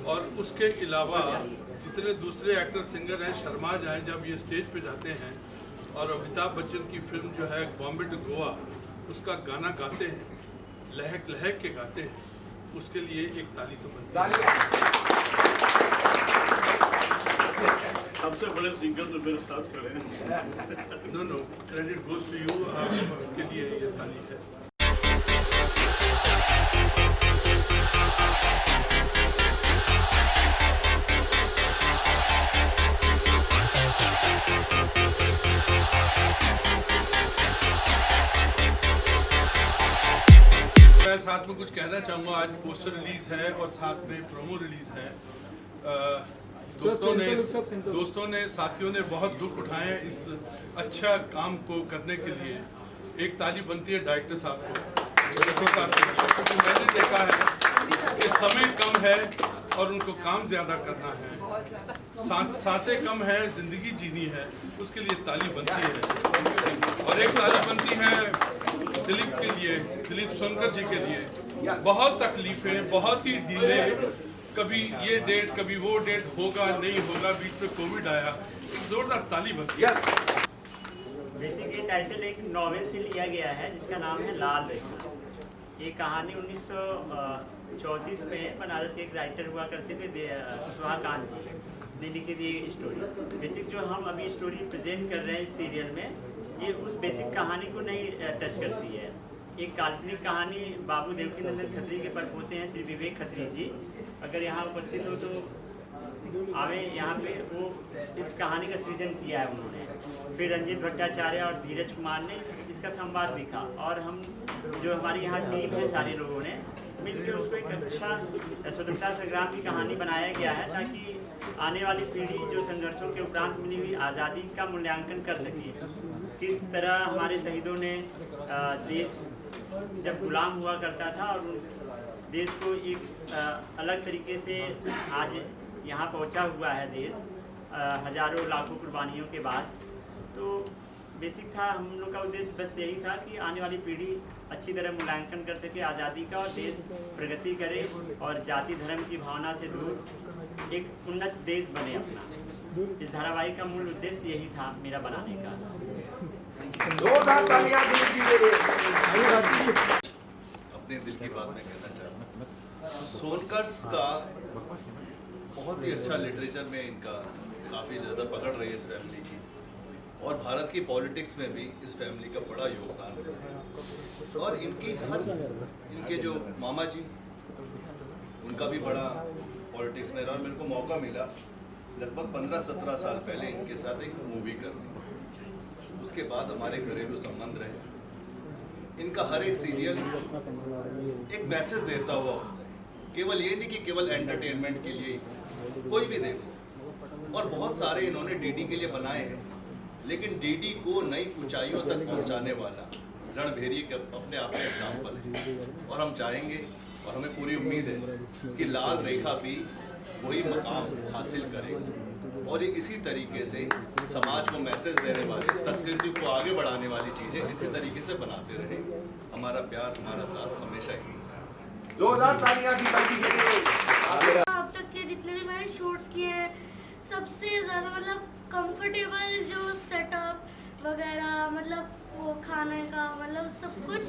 और उसके अलावा जितने दूसरे एक्टर सिंगर हैं शर्मा जाएँ जब ये स्टेज पे जाते हैं और अमिताभ बच्चन की फिल्म जो है बॉम्बे टू गोवा उसका गाना गाते हैं, लहक लहक के गाते हैं, उसके लिए एक ताली तो बनती है। सबसे बड़े सिंगर तो मेरे साथ खड़े हैं। No credit goes to you, आपके लिए ये ताली है। मैं साथ में कुछ कहना चाहूँगा। आज पोस्टर रिलीज है और साथ में प्रोमो रिलीज है। दोस्तों ने साथियों ने बहुत दुख उठाए इस अच्छा काम को करने के लिए। एक ताली बनती है डायरेक्टर साहब को, क्योंकि मैंने देखा है कि समय कम है और उनको काम ज़्यादा करना है, सांसें कम है, ज़िंदगी जीनी है, उसके लिए ताली बनती है। और एक ताली बनती है दिलीप के लिए, दिलीप सोनकर जी के लिए। बहुत तकलीफें, बहुत ही डिले, कभी ये डेट कभी वो डेट, होगा नहीं होगा, बीच में कोविड आया, एक जोरदार ताली बनती है। बेसिकली टाइटल एक नॉवेल से लिया गया है जिसका नाम है लाल रेखा। ये कहानी 1934 में बनारस के एक राइटर हुआ करते थे सुहाकांत जी ने लिखी थी स्टोरी। बेसिक जो हम अभी स्टोरी प्रेजेंट कर रहे हैं इस सीरियल में, ये उस बेसिक कहानी को नहीं टच करती है। एक काल्पनिक कहानी बाबू देवकीनंदन खत्री के परपोते हैं श्री विवेक खत्री जी, अगर यहाँ उपस्थित हो तो आवे यहाँ पे। वो इस कहानी का सृजन किया है उन्होंने। फिर रंजीत भट्टाचार्य और धीरज कुमार ने इसका संवाद लिखा, और हम जो हमारी यहाँ टीम है सारे लोगों ने मिलकर उसको एक अच्छा स्वतंत्रता संग्राम की कहानी बनाया गया है, ताकि आने वाली पीढ़ी जो संघर्षों के उपरांत मिली हुई आज़ादी का मूल्यांकन कर सके। किस तरह हमारे शहीदों ने देश जब गुलाम हुआ करता था और देश को एक अलग तरीके से आज यहाँ पहुँचा हुआ है देश, हजारों लाखों कुर्बानियों के बाद। तो बेसिक था, हम लोग का उद्देश्य बस यही था कि आने वाली पीढ़ी अच्छी तरह मूल्यांकन कर सके आज़ादी का, और देश प्रगति करे और जाति धर्म की भावना से दूर एक उन्नत देश बने अपना। इस धारावाहिक का मूल उद्देश्य यही था मेरा बनाने का। अपने दिल की बात मैं कहना चाहूँगा। सोनकर्स का बहुत ही अच्छा लिटरेचर में इनका काफ़ी ज़्यादा पकड़ रही है इस फैमिली की, और भारत की पॉलिटिक्स में भी इस फैमिली का बड़ा योगदान है। और इनके जो मामा जी, उनका भी बड़ा पॉलिटिक्स में रहा, और मेरे को मौका मिला लगभग 15-17 साल पहले इनके साथ एक मूवी करनी। उसके बाद हमारे घरेलू संबंध रहे। इनका हर एक सीरियल एक मैसेज देता हुआ, केवल ये नहीं कि केवल एंटरटेनमेंट के लिए, कोई भी देखो। और बहुत सारे इन्होंने डीडी के लिए बनाए हैं, लेकिन डीडी को नई ऊंचाइयों तक पहुंचाने वाला रणभेरी के अपने आप में एग्जाम्पल है। और हम चाहेंगे और हमें पूरी उम्मीद है कि लाल रेखा भी वही मकाम हासिल करेगी, और ये इसी तरीके से समाज को मैसेज देने वाले, संस्कृति को आगे बढ़ाने वाली चीज़ें इसी तरीके से बनाते रहे। हमारा प्यार, हमारा साथ हमेशा ही है। अब तक के जितने भी मैंने शूट्स किए हैं, सबसे ज़्यादा मतलब कंफर्टेबल जो सेटअप वगैरह, मतलब वो खाने का, मतलब सब कुछ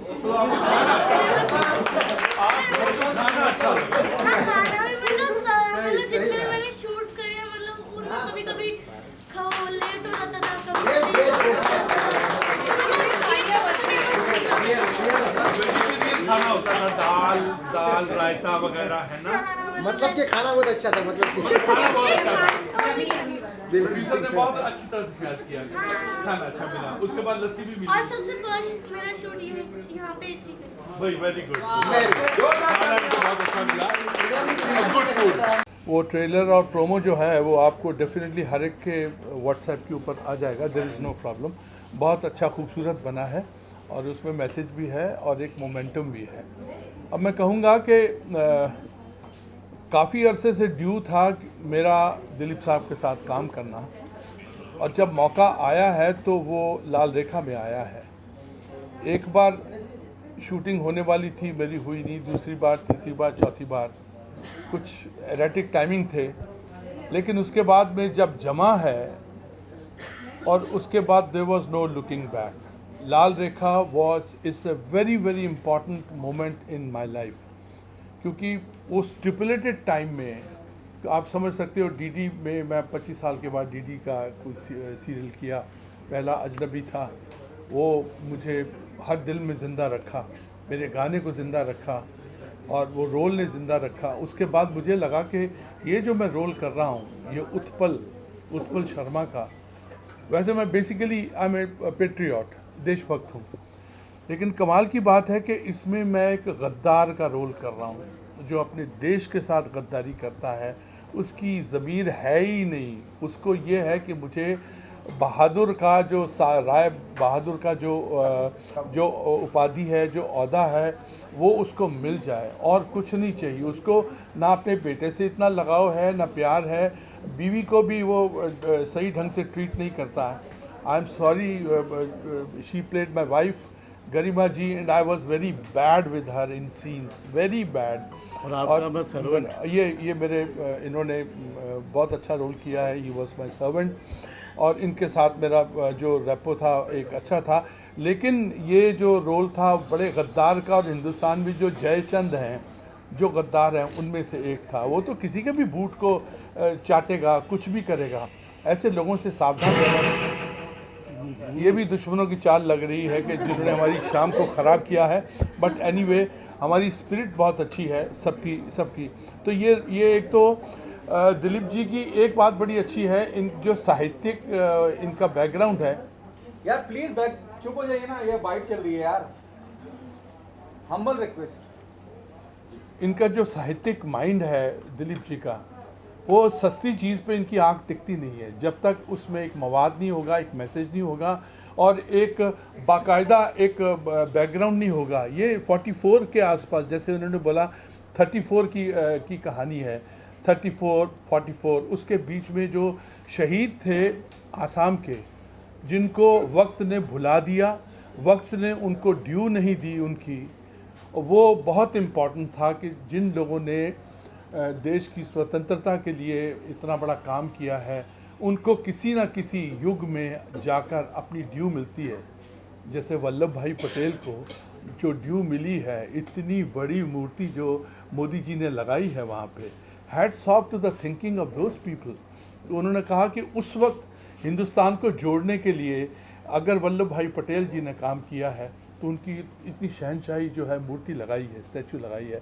खाना भी मतलब जितने भी मैंने शूट्स करे हैं, मतलब उनको कभी कभी लेट हो जाता था, खाना होता था, दाल रायता वगैरह, है ना। मतलब कि खाना बहुत अच्छा था, मतलब कि खाना बहुत अच्छा था। प्रोड्यूसर ने बहुत अच्छी तरह से तैयार किया, खाना अच्छा मिला, उसके बाद लस्सी भी मिली। और सबसे फर्स्ट मेरा शूट यहाँ पे इसी का। भाई वेरी गुड, बहुत अच्छा मिला, गुड फूड। वो ट्रेलर और प्रोमो जो है वो आपको डेफिनेटली हर एक के व्हाट्सएप के ऊपर आ जाएगा, देयर इज़ नो प्रॉब्लम। बहुत अच्छा खूबसूरत बना है, और उसमें मैसेज भी है और एक मोमेंटम भी है। अब मैं कहूँगा कि काफ़ी अरसे से ड्यू था मेरा दिलीप साहब के साथ काम करना, और जब मौका आया है तो वो लाल रेखा में आया है। एक बार शूटिंग होने वाली थी, मेरी हुई नहीं, दूसरी बार, तीसरी बार, चौथी बार कुछ एरेटिक टाइमिंग थे, लेकिन उसके बाद में जब जमा है और उसके बाद there was no looking back. Lal Rekha is a very very important moment in my life, क्योंकि वो स्टिपुलेटेड टाइम में आप समझ सकते हो, डीडी में मैं 25 साल के बाद डीडी का कोई सीरियल किया, पहला अजनबी था, वो मुझे हर दिल में ज़िंदा रखा, मेरे गाने को ज़िंदा रखा और वो रोल ने ज़िंदा रखा। उसके बाद मुझे लगा कि ये जो मैं रोल कर रहा हूँ ये उत्पल शर्मा का, वैसे मैं basically I am a patriot, देशभक्त हूँ, लेकिन कमाल की बात है कि इसमें मैं एक गद्दार का रोल कर रहा हूँ, जो अपने देश के साथ गद्दारी करता है। उसकी ज़मीर है ही नहीं, उसको ये है कि मुझे बहादुर का जो राय बहादुर का जो उपाधि है, जो ओहदा है, वो उसको मिल जाए और कुछ नहीं चाहिए उसको। ना अपने बेटे से इतना लगाव है, ना प्यार है, बीवी को भी वो सही ढंग से ट्रीट नहीं करता है। I am sorry, she played my wife Garima ji and I was very bad with her in scenes, very bad. और आपका मैं सर्वेंट, ये मेरे इन्होंने बहुत अच्छा रोल किया है, ही वॉज माई सर्वेंट, और इनके साथ मेरा जो रेपो था एक अच्छा था। लेकिन ये जो रोल था बड़े गद्दार का, और हिंदुस्तान में जो जयचंद हैं जो गद्दार हैं उनमें से एक था। वो तो किसी के भी बूट को चाटेगा, कुछ भी करेगा। ऐसे लोगों से सावधान रहना। ये भी दुश्मनों की चाल लग रही है कि जिन्होंने हमारी शाम को ख़राब किया है, बट एनीवे हमारी स्पिरिट बहुत अच्छी है सबकी। तो ये एक तो दिलीप जी की एक बात बड़ी अच्छी है, इन जो साहित्यिक इनका बैकग्राउंड है। यार प्लीज बैक चुप हो जाइए ना, ये बाइट चल रही है यार, हम्बल रिक्वेस्ट। इनका जो साहित्यिक माइंड है दिलीप जी का, वो सस्ती चीज़ पे इनकी आंख टिकती नहीं है जब तक उसमें एक मवाद नहीं होगा, एक मैसेज नहीं होगा और एक बाकायदा एक बैकग्राउंड नहीं होगा। ये 44 के आसपास, जैसे उन्होंने बोला 34 की कहानी है, 34, 44, उसके बीच में जो शहीद थे आसाम के, जिनको वक्त ने भुला दिया, वक्त ने उनको ड्यू नहीं दी उनकी, वो बहुत इम्पॉर्टेंट था कि जिन लोगों ने देश की स्वतंत्रता के लिए इतना बड़ा काम किया है, उनको किसी न किसी युग में जाकर अपनी ड्यू मिलती है। जैसे वल्लभ भाई पटेल को जो ड्यू मिली है, इतनी बड़ी मूर्ति जो मोदी जी ने लगाई है वहाँ पे, hats off to the thinking of those people. तो उन्होंने कहा कि उस वक्त हिंदुस्तान को जोड़ने के लिए अगर वल्लभ भाई पटेल जी ने काम किया है तो उनकी इतनी शहनशाही जो है मूर्ति लगाई है, स्टैचू लगाई है,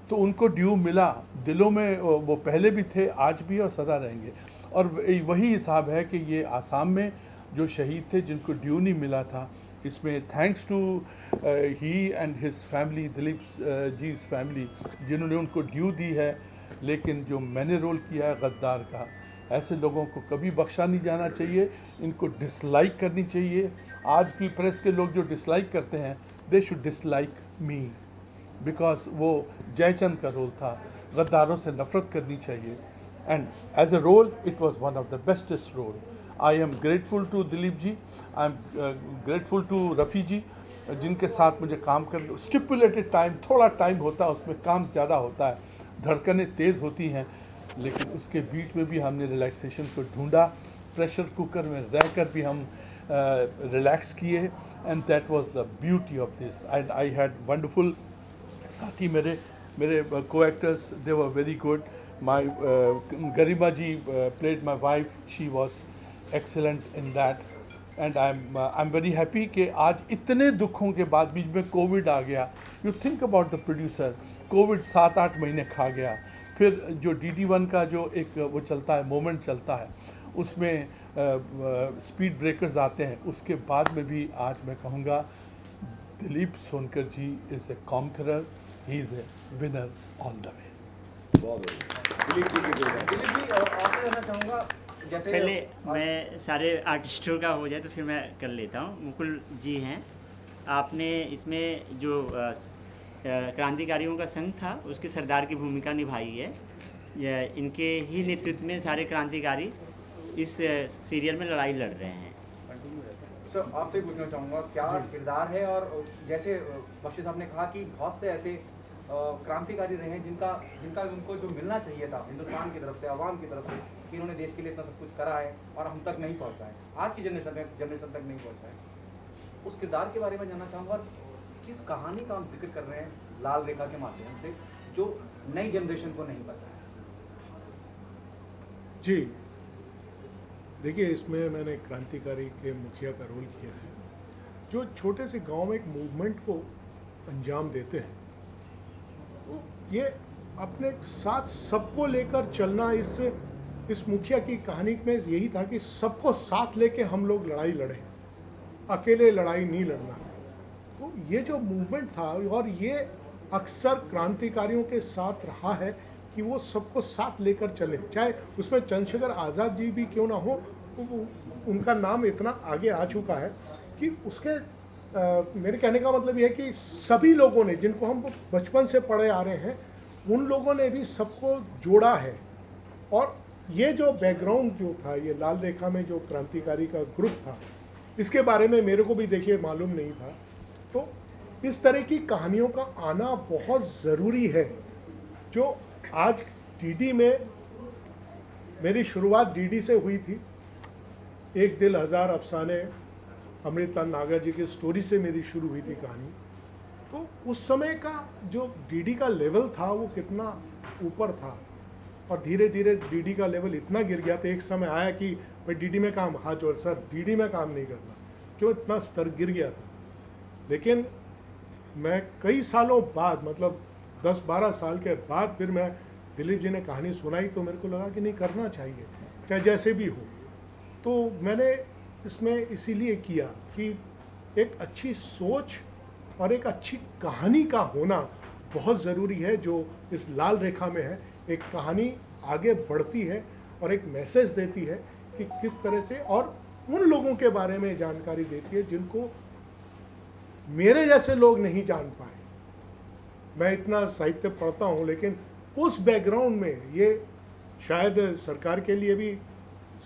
तो उनको ड्यू मिला। दिलों में वो पहले भी थे, आज भी और सदा रहेंगे। और वही हिसाब है कि ये आसाम में जो शहीद थे जिनको ड्यू नहीं मिला था, इसमें thanks to he and his family, Dilip जी's फैमिली, जिन्होंने उनको ड्यू दी है। लेकिन जो मैंने रोल किया है गद्दार का, ऐसे लोगों को कभी बख्शा नहीं जाना चाहिए, इनको डिसलाइक करनी चाहिए। आज की प्रेस के लोग जो डिसलाइक करते हैं, they should dislike me, because वो जयचंद का रोल था, गद्दारों से नफ़रत करनी चाहिए। And as a role it was one of the bestest role. I am grateful to Dilip ji, I am grateful to Rafi ji, जिनके साथ मुझे काम कर, स्टिपुलेटेड टाइम, थोड़ा टाइम होता है उसमें, काम ज़्यादा होता है, धड़कनें तेज़ होती हैं, लेकिन उसके बीच में भी हमने रिलैक्सेशन को ढूंढा। प्रेशर कुकर में रहकर भी हम रिलैक्स किए, and that was the beauty of this. And I had wonderful साथी, मेरे को actors, they were very good. My Garima ji played my wife, she was excellent in that, and I am very happy कि आज इतने दुखों के बाद, बीच में कोविड आ गया। You think about the producer, Covid 7-8 महीने खा गया, फिर जो DD1 का जो एक वो चलता है, मोमेंट चलता है, उसमें स्पीड ब्रेकर्स आते हैं, उसके बाद में भी आज मैं कहूँगा Dilip Sonkar ji is a conqueror, he is a winner all the way. Dilip ji आपसे कहना चाहूँगा, जैसे पहले मैं सारे आर्टिस्टों का हो जाए तो फिर मैं कर लेता हूँ। मुकुल जी हैं, आपने इसमें जो क्रांतिकारियों का संघ था उसके सरदार की भूमिका निभाई है। इनके ही नेतृत्व में सारे क्रांतिकारी इस सीरियल में लड़ाई लड़ रहे हैं। सर आपसे पूछना चाहूँगा क्या किरदार है, और जैसे बख्शी साहब ने कहा कि बहुत से ऐसे क्रांतिकारी रहे हैं जिनका उनको जो मिलना चाहिए था हिंदुस्तान की तरफ से, आवाम की तरफ से, कि इन्होंने देश के लिए इतना सब कुछ करा है और हम तक नहीं पहुंचा है, आज की जनरेशन तक नहीं पहुंचा है। उस किरदार के बारे में जानना चाहूँगा और किस कहानी का हम जिक्र कर रहे हैं लाल रेखा के माध्यम से, जो नई जनरेशन को नहीं पता है। जी देखिए, इसमें मैंने क्रांतिकारी के मुखिया का रोल किया है, जो छोटे से गांव में एक मूवमेंट को अंजाम देते हैं। तो ये अपने साथ सबको लेकर चलना, इस मुखिया की कहानी में यही था कि सबको साथ लेके हम लोग लड़ाई लड़ें, अकेले लड़ाई नहीं लड़ना। तो ये जो मूवमेंट था, और ये अक्सर क्रांतिकारियों के साथ रहा है कि वो सबको साथ लेकर चले, चाहे उसमें चंद्रशेखर आज़ाद जी भी क्यों ना हो, उनका नाम इतना आगे आ चुका है कि उसके मेरे कहने का मतलब ये है कि सभी लोगों ने, जिनको हम बचपन से पढ़े आ रहे हैं, उन लोगों ने भी सबको जोड़ा है। और ये जो बैकग्राउंड जो था, ये लाल रेखा में जो क्रांतिकारी का ग्रुप था, इसके बारे में मेरे को भी देखिए मालूम नहीं था। तो इस तरह की कहानियों का आना बहुत ज़रूरी है। जो आज डीडी में, मेरी शुरुआत डीडी से हुई थी, एक दिल हज़ार अफसाने, अमृतलाल नागर जी की स्टोरी से मेरी शुरू हुई थी कहानी। तो उस समय का जो डीडी का लेवल था वो कितना ऊपर था, और धीरे धीरे डीडी का लेवल इतना गिर गया था। एक समय आया कि भाई डीडी में काम, हाँ जो सर डीडी में काम नहीं करना, क्यों इतना स्तर गिर गया था। लेकिन मैं कई सालों बाद, मतलब 10-12 साल के बाद फिर मैं दिलीप जी ने कहानी सुनाई, तो मेरे को लगा कि नहीं, करना चाहिए, चाहे जैसे भी हो। तो मैंने इसमें इसीलिए किया कि एक अच्छी सोच और एक अच्छी कहानी का होना बहुत ज़रूरी है, जो इस लाल रेखा में है। एक कहानी आगे बढ़ती है और एक मैसेज देती है कि किस तरह से, और उन लोगों के बारे में जानकारी देती है जिनको मेरे जैसे लोग नहीं जान पाए। मैं इतना साहित्य पढ़ता हूँ, लेकिन उस बैकग्राउंड में ये शायद सरकार के लिए भी,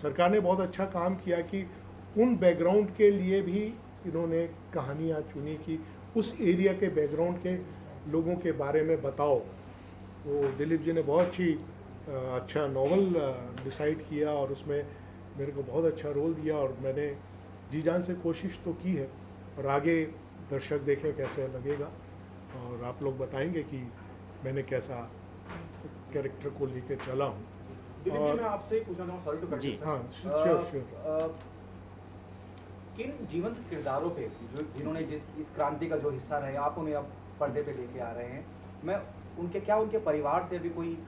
सरकार ने बहुत अच्छा काम किया कि उन बैकग्राउंड के लिए भी इन्होंने कहानियाँ चुनी कि उस एरिया के बैकग्राउंड के लोगों के बारे में बताओ। तो दिलीप जी ने बहुत अच्छा नॉवल डिसाइड किया और उसमें मेरे को बहुत अच्छा रोल दिया, और मैंने जी जान से कोशिश तो की है, और आगे दर्शक देखें कैसे लगेगा, और आप लोग बताएंगे कि मैंने कैसा कैरेक्टर को लेकर चला हूँ। दिलीप जी, मैं आपसे पूछना चाहूँ, सॉरी टू कट यू, हाँ श्योर। किन जीवंत किरदारों पे, जो जिन्होंने इस क्रांति का जो हिस्सा रहे, आप उन्हें अब पर्दे पे लेके आ रहे हैं, मैं उनके परिवार से अभी कोई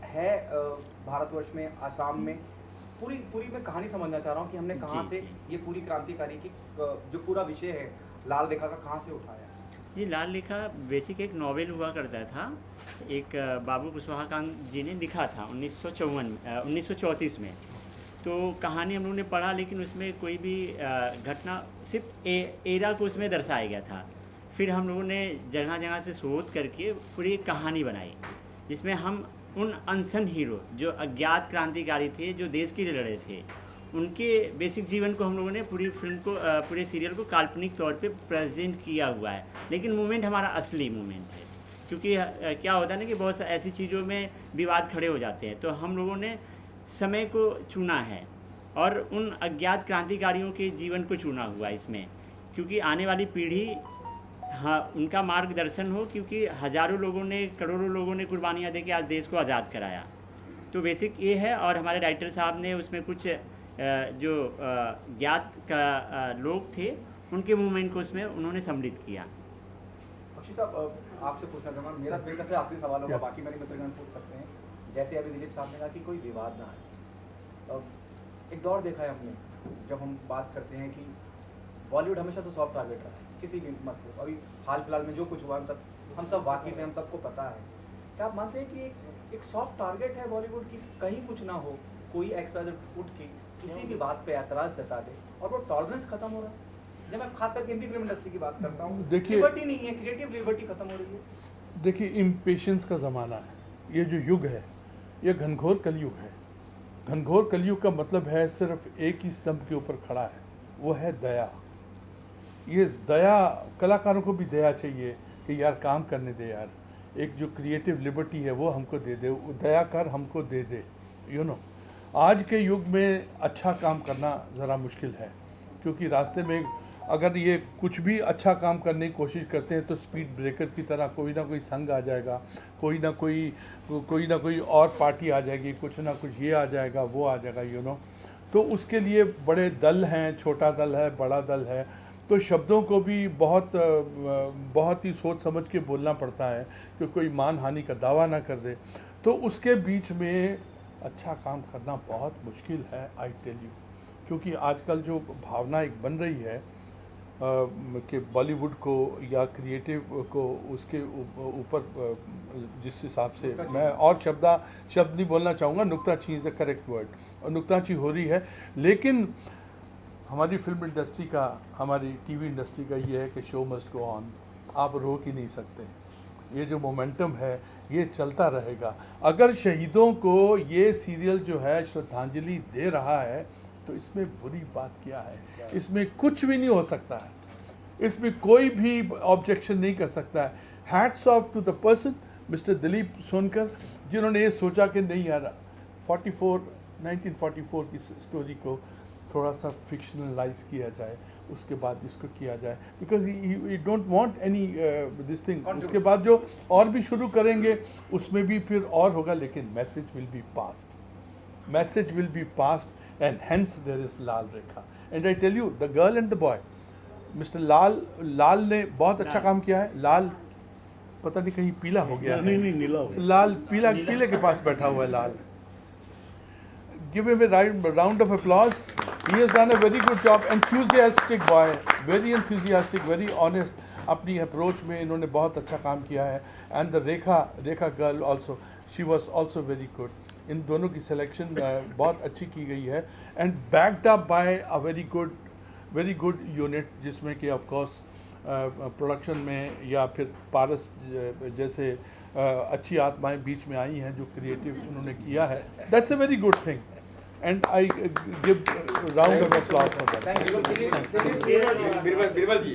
है भारतवर्ष में, आसाम में, पूरी मैं कहानी समझना चाह रहा हूँ कि हमने कहाँ से ये पूरी क्रांतिकारी की जो पूरा विषय है लाल रेखा का, कहाँ से उठाया? जी, लाल रेखा बेसिक एक नॉवेल हुआ करता था, एक बाबू कुशवाहा कांत जी ने लिखा था 1934 में। तो कहानी हम लोगों ने पढ़ा, लेकिन उसमें कोई भी घटना, सिर्फ एरा को उसमें दर्शाया गया था। फिर हम लोगों ने जगह जगह से शोध करके पूरी कहानी बनाई, जिसमें हम उन अनसन हीरो जो अज्ञात क्रांतिकारी थे, जो देश के लिए लड़े थे, उनके बेसिक जीवन को हम लोगों ने पूरी फिल्म को, पूरे सीरियल को काल्पनिक तौर पे प्रेजेंट किया हुआ है। लेकिन मूवमेंट हमारा असली मूवमेंट है, क्योंकि क्या होता है ना कि बहुत ऐसी चीज़ों में विवाद खड़े हो जाते हैं। तो हम लोगों ने समय को चुना है और उन अज्ञात क्रांतिकारियों के जीवन को चुना हुआ है इसमें, क्योंकि आने वाली पीढ़ी, हाँ, उनका मार्गदर्शन हो, क्योंकि हज़ारों लोगों ने, करोड़ों लोगों ने कुर्बानियाँ दे के आज देश को आज़ाद कराया। तो बेसिक ये है। और हमारे राइटर साहब ने उसमें कुछ जो ज्ञात लोग थे, उनके मूवमेंट को उसमें उन्होंने सम्मिलित किया। बख्शी साहब, आपसे पूछना चाहूँगा, मेरा बेहतर से आखिरी सवाल होगा, बाकी मेरे मित्रगण पूछ सकते हैं। जैसे अभी दिलीप साहब ने कहा कि कोई विवाद ना आए, एक दौर देखा है हमने, जब हम बात करते हैं कि बॉलीवुड हमेशा से सॉफ्ट टारगेट रहा है किसी भी मसले। अभी हाल फिलहाल में जो कुछ हुआ, हम सब वाकिफ हैं, हम सबको पता है। क्या आप मानते हैं कि एक सॉफ्ट टारगेट है बॉलीवुड की, कहीं कुछ ना हो, कोई एक्सपायर उठ के किसी भी बात पे एतराज़ जता दे और वो टॉलरेंस खत्म हो रहा है? जब मैं खास करके हिंदी फिल्म इंडस्ट्री की बात करता हूँ, देखिए, लिबर्टी नहीं है, क्रिएटिव लिबर्टी खत्म हो रही है। देखिए, इम्पेशेंस का ज़माना है। ये जो युग है, ये घनघोर कलयुग है। घनघोर कलयुग का मतलब है सिर्फ एक ही स्तंभ के ऊपर खड़ा है, वो है दया। ये दया, कलाकारों को भी दया चाहिए कि यार काम करने दे यार, एक जो क्रिएटिव लिबर्टी है वो हमको दे दे, दया कर हमको दे दे। यू नो आज के युग में अच्छा काम करना ज़रा मुश्किल है, क्योंकि रास्ते में अगर ये कुछ भी अच्छा काम करने की कोशिश करते हैं तो स्पीड ब्रेकर की तरह कोई ना कोई संग आ जाएगा, कोई ना कोई और पार्टी आ जाएगी, कुछ ना कुछ ये आ जाएगा, वो आ जाएगा। यू नो तो उसके लिए बड़े दल हैं, छोटा दल है, बड़ा दल है, तो शब्दों को भी बहुत ही सोच समझ के बोलना पड़ता है कि कोई मान हानि का दावा ना कर दे। तो उसके बीच में अच्छा काम करना बहुत मुश्किल है, आई टेल यू, क्योंकि आजकल जो भावना एक बन रही है कि बॉलीवुड को या क्रिएटिव को उसके ऊपर जिस हिसाब से मैं और शब्द नहीं बोलना चाहूँगा, नुक्ताचीनी इज़ द करेक्ट वर्ड, और नुक्ताचीनी हो रही है। लेकिन हमारी फिल्म इंडस्ट्री का, हमारी टीवी इंडस्ट्री का ये है कि शो मस्ट गो ऑन, आप रोक ही नहीं सकते। ये जो मोमेंटम है ये चलता रहेगा। अगर शहीदों को ये सीरियल जो है श्रद्धांजलि दे रहा है तो इसमें बुरी बात क्या है? इसमें कुछ भी नहीं हो सकता है, इसमें कोई भी ऑब्जेक्शन नहीं कर सकता है। Hats off to the person mister Dilip Sonkar, जिन्होंने ये सोचा कि नहीं यार 1944 की स्टोरी को थोड़ा सा फिक्शनलाइज किया जाए, उसके बाद इसको किया जाए, because he don't want any this thing. उसके बाद जो और भी शुरू करेंगे उसमें भी फिर और होगा, लेकिन message will be passed and hence there is Lal Rekha. And I tell you the girl and the boy, mister Lal ने बहुत अच्छा काम किया है। लाल पता नहीं कहीं पीला हो गया है, नहीं नीला हो गया। लाल पीले के पास बैठा हुआ है लाल। Give him a round of applause. He has done a very good job. Enthusiastic boy, very enthusiastic, very honest. अपनी अप्रोच में इन्होंने बहुत अच्छा काम किया है। And the Rekha girl also, she was also very good. इन दोनों की सिलेक्शन बहुत अच्छी की गई है and backed up by a very good unit, जिसमें कि ऑफ कोर्स प्रोडक्शन में या फिर पारस जैसे अच्छी आत्माएं बीच में आई हैं जो क्रिएटिव उन्होंने किया है। That's a very good thing and I give round of applause for that. Birbal ji,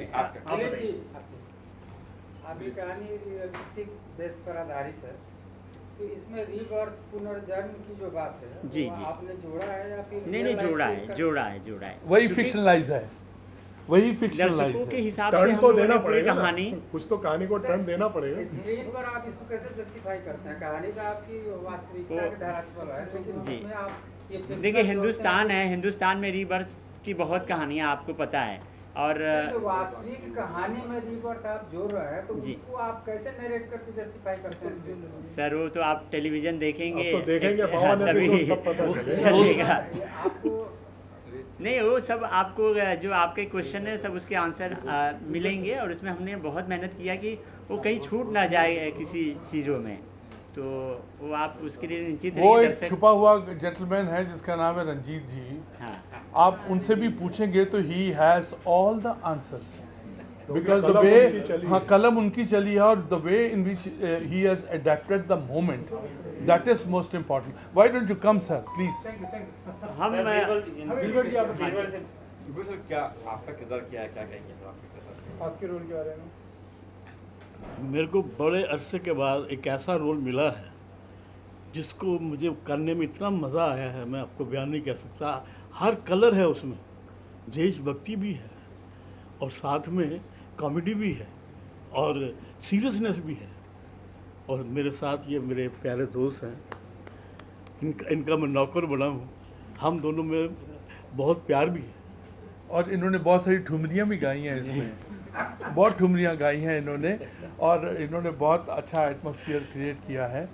आपकी कहानी रियलिस्टिक बेस पर आधारित है, तो इसमें रीबर्थ पुनर्जन्म की जो बात है जी, वो जी। आपने जोड़ा है या फिर नहीं real life जोड़ा से है इसका- जोड़ा है वही क्योंकि फिक्शनलाइज है, वही फिक्शनलाइज दर्शकों के है। हिसाब से टर्न हम तो लोगों देना ने पूरी पड़ेगा ना, कहानी कुछ तो कहानी को टर्न देना पड़ेगा। स्क्रीन पर आप इसको कैसे जस्टिफाई करते हैं? कहानी का आपकी वास्तविकता के धरातल है, लेकिन जी। उसमें आप ये fictional देखिए जोड़ते हिंदुस्तान हैं। है, हिंदुस्तान में रीबर्थ की बहुत कहानियाँ आपको पता है, और तो वास्तविक कहानी में रीबर्थ आप जोड़ रहे हैं, तो जी। उसको आप कैसे नरेट करके जस्टिफाई करते हैं? सर वो तो आप टेलीविजन देखेंगे, अब तो देखेंगे बावन तभी एपिसोड तब पता चलेगा। चलेगा। आपको नहीं वो सब आपको जो आपके क्वेश्चन है सब उसके आंसर मिलेंगे, और उसमें हमने बहुत मेहनत किया कि वो कहीं छूट ना जाए किसी चीज़ों में, तो वो आप उसके लिए निश्चित वो रहिए एक दर्शक। छुपा हुआ जेंटलमैन है जिसका नाम है रंजीत जी। हाँ आप उनसे भी पूछेंगे तो he has all the answers, because the कलम वे, उनकी चली हाँ है। कलम उनकी चली है, और the way in which he has adapted the moment, that is most important. Why don't you come sir please. हम बीरबल जी, आप बीरबल सर क्या आपका किरदार क्या है, क्या कहेंगे सर आपके किरदार? आपके रोल के बारे में? मेरे को बड़े अरसे के बाद एक ऐसा रोल मिला है जिसको मुझे करने में इतना मज़ा आया है, मैं आपको बयान नहीं कर सकता। हर कलर है उसमें, देशभक्ति भी है और साथ में कॉमेडी भी है और सीरियसनेस भी है। और मेरे साथ ये मेरे प्यारे दोस्त हैं, इनका मैं नौकर बना हूँ। हम दोनों में बहुत प्यार भी है। और इन्होंने बहुत सारी ठुमरियाँ भी गाई हैं इसमें, बहुत ठुमरियाँ गाई हैं इन्होंने, और इन्होंने बहुत अच्छा एटमॉस्फेयर क्रिएट किया है।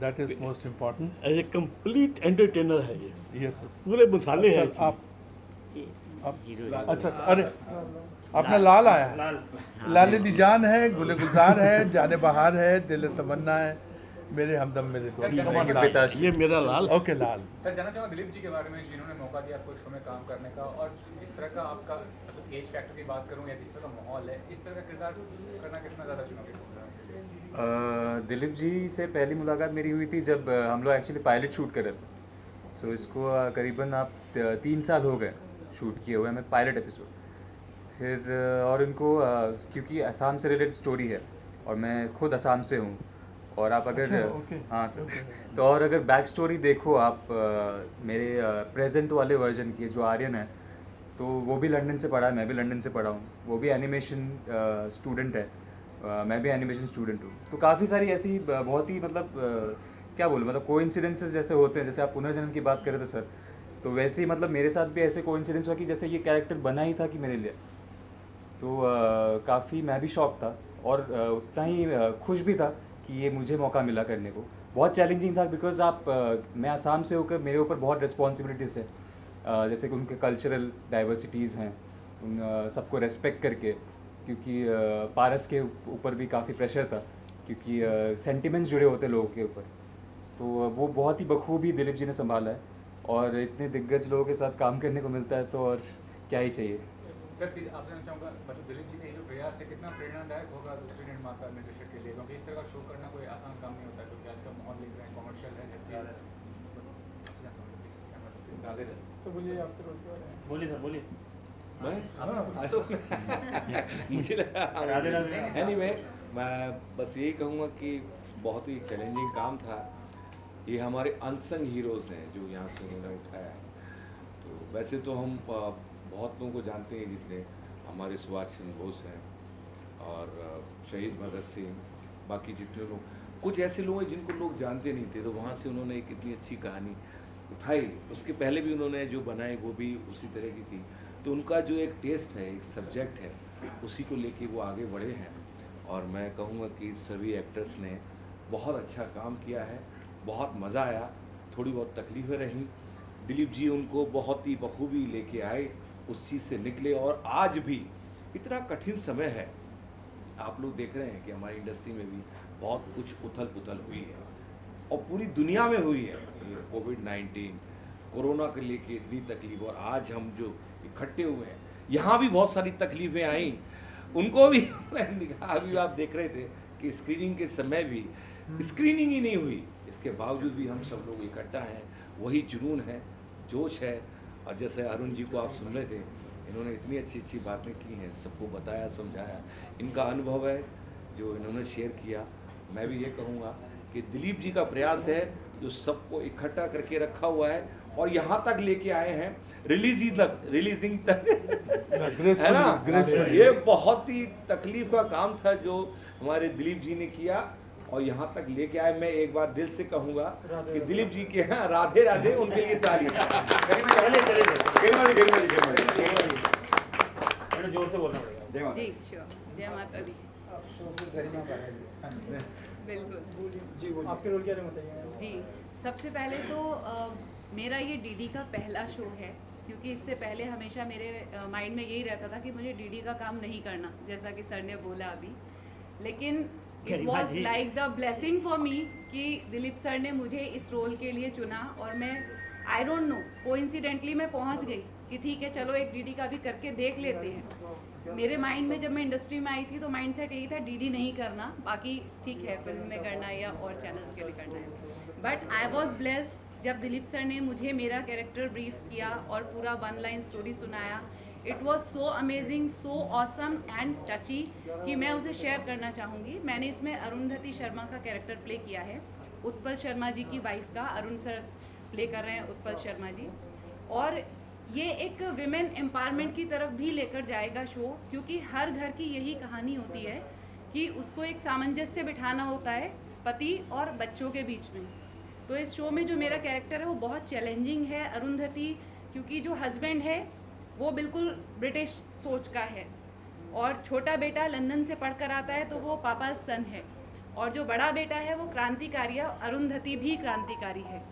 That is most important. As a complete entertainer है ये, यस यस। पूरे मसाले हैं सर, आप हीरो अच्छा अरे अपना लाल आया है, लाले दी जान है, गुले गुलजार है, जाने बहार है, दिल तमन्ना है, मेरे हमदम मेरे दोस्त। ये मेरा लाल। ओके लाल। सर जानना चाहूँगा दिलीप जी के बारे में, जिन्होंने मौका दिया आपको शो में काम करने का, और जिस तरह का आपका मतलब एज फैक्टर की बात करूँ या जिस तरह का माहौल है, इस तरह का किरदार करना कितना ज़्यादा चुनौतीपूर्ण है? दिलीप जी से पहली मुलाकात मेरी हुई थी जब हम लोग एक्चुअली पायलट शूट कर रहे थे। सो इसको करीबन आप 3 साल हो गए शूट किए हुए हमें पायलट एपिसोड। फिर और इनको क्योंकि असम से रिलेटेड स्टोरी है और मैं खुद असम से हूँ। और आप अगर अच्छा, ओके। हाँ सर, तो और अगर बैक स्टोरी देखो आप मेरे प्रेजेंट वाले वर्जन की, जो आर्यन है, तो वो भी लंदन से पढ़ा है, मैं भी लंदन से पढ़ा हूँ। वो भी एनिमेशन स्टूडेंट है, मैं भी एनिमेशन स्टूडेंट हूँ। तो काफ़ी सारी ऐसी बहुत ही मतलब क्या बोलूँ, मतलब कोइंसिडेंसेस जैसे होते हैं, जैसे आप पुनर्जन्म की बात कर रहे थे सर, तो वैसे ही मतलब मेरे साथ भी ऐसे कोइंसिडेंस हुआ कि जैसे ये कैरेक्टर बना ही था कि मेरे लिए। तो काफ़ी मैं भी शॉक था और उतना ही खुश भी था कि ये मुझे मौका मिला करने को। बहुत चैलेंजिंग था बिकॉज मैं आसाम से होकर मेरे ऊपर बहुत रिस्पॉन्सिबिलिटीज़ है, जैसे कि उनके कल्चरल डाइवर्सिटीज़ हैं, उन सबको रेस्पेक्ट करके, क्योंकि पारस के ऊपर भी काफ़ी प्रेशर था, क्योंकि सेंटिमेंट्स जुड़े होते हैं लोगों के ऊपर। तो वो बहुत ही बखूबी दिलीप जी ने संभाला है, और इतने दिग्गज लोगों के साथ काम करने को मिलता है तो और क्या ही चाहिए। सर प्लीज आपसे जानना चाहूँगा, बच्चों दिलीप जी ने ये जो प्रयास है कितना प्रेरणादायक होगा दूसरे निर्माता निर्देशक के लिए, क्योंकि इस तरह का शो करना कोई आसान काम नहीं होता, क्योंकि आज का माहौल देख रहे हैं कॉमर्शियल है, सब चीज़ तो बोलिए आप तो बोलिए सर, बोलिए। मुझे लगा एनीवे, मैं बस यही कहूँगा कि बहुत ही चैलेंजिंग काम था। ये हमारे अनसंग हीरोज़ हैं जो यहाँ से उन्होंने उठाया है। तो वैसे तो हम बहुत लोगों को जानते हैं, जितने हमारे सुभाष चंद्र बोस हैं और शहीद भगत सिंह, बाकी जितने लोग, कुछ ऐसे लोग हैं जिनको लोग जानते नहीं थे, तो वहाँ से उन्होंने एक इतनी अच्छी कहानी उठाई। उसके पहले भी उन्होंने जो बनाई वो भी उसी तरह की थी। तो उनका जो एक टेस्ट है, एक सब्जेक्ट है, उसी को लेके वो आगे बढ़े हैं। और मैं कहूँगा कि सभी एक्टर्स ने बहुत अच्छा काम किया है, बहुत मज़ा आया। थोड़ी बहुत तकलीफ़ें रहीं, दिलीप जी उनको बहुत ही बखूबी लेके आए, उस चीज़ से निकले। और आज भी इतना कठिन समय है, आप लोग देख रहे हैं कि हमारी इंडस्ट्री में भी बहुत कुछ उथल पुथल हुई है, और पूरी दुनिया में हुई है। ये कोविड-19, कोरोना के लेके इतनी तकलीफ, और आज हम जो इकट्ठे हुए हैं, यहाँ भी बहुत सारी तकलीफ़ें आई, उनको भी अभी आप देख रहे थे कि स्क्रीनिंग के समय भी स्क्रीनिंग ही नहीं हुई, इसके बावजूद भी हम सब लोग इकट्ठा हैं। वही जुनून है, जोश है। और जैसे अरुण जी को आप सुन रहे थे, इन्होंने इतनी अच्छी अच्छी बातें की हैं, सबको बताया, समझाया। इनका अनुभव है जो इन्होंने शेयर किया। मैं भी ये कहूँगा कि दिलीप जी का प्रयास है जो सबको इकट्ठा करके रखा हुआ है, और यहाँ तक लेके आए हैं रिलीजिंग तक है ना। ये बहुत ही तकलीफ का काम था जो हमारे दिलीप जी ने किया, और यहाँ तक लेके आए। मैं एक बार दिल से कहूँगा कि दिलीप जी के यहाँ राधे राधे, उनके लिए ताली। जोर से बोलना पड़ेगा। जी श्योर, जय माता दी। बिल्कुल। आपके रोल क्या बताइए? जी, सबसे पहले तो मेरा ये डीडी का पहला शो है, क्योंकि इससे पहले हमेशा मेरे माइंड में यही रहता था कि मुझे डीडी का काम नहीं करना, जैसा कि सर ने बोला अभी। लेकिन it was like the blessing for me कि दिलीप सर ने मुझे इस रोल के लिए चुना, और मैं आई डोंट नो, कोइंसिडेंटली मैं पहुंच गई कि ठीक है चलो एक डीडी का भी करके देख लेते हैं। मेरे माइंड में जब मैं इंडस्ट्री में आई थी तो माइंड सेट यही था डीडी नहीं करना, बाकी ठीक है फिल्म में करना है या और चैनल्स के लिए करना है। बट आई वॉज ब्लेस्ड जब दिलीप सर ने मुझे मेरा कैरेक्टर ब्रीफ किया और पूरा 1 लाइन स्टोरी सुनाया। It was so amazing, so awesome and टची कि मैं उसे शेयर करना चाहूँगी। मैंने इसमें अरुंधति शर्मा का कैरेक्टर प्ले किया है, उत्पल शर्मा जी की वाइफ का। अरुण सर प्ले कर रहे हैं उत्पल शर्मा जी, और ये एक विमेन एम्पावरमेंट की तरफ भी लेकर जाएगा शो, क्योंकि हर घर की यही कहानी होती है कि उसको एक सामंजस्य बिठाना होता है पति और बच्चों के बीच में। तो इस शो में जो मेरा कैरेक्टर है वो बहुत चैलेंजिंग है। अरुंधति, क्योंकि जो हस्बैंड है वो बिल्कुल ब्रिटिश सोच का है, और छोटा बेटा लंदन से पढ़कर आता है तो वो पापा सन है, और जो बड़ा बेटा है वो क्रांतिकारी है। अरुंधति भी क्रांतिकारी है,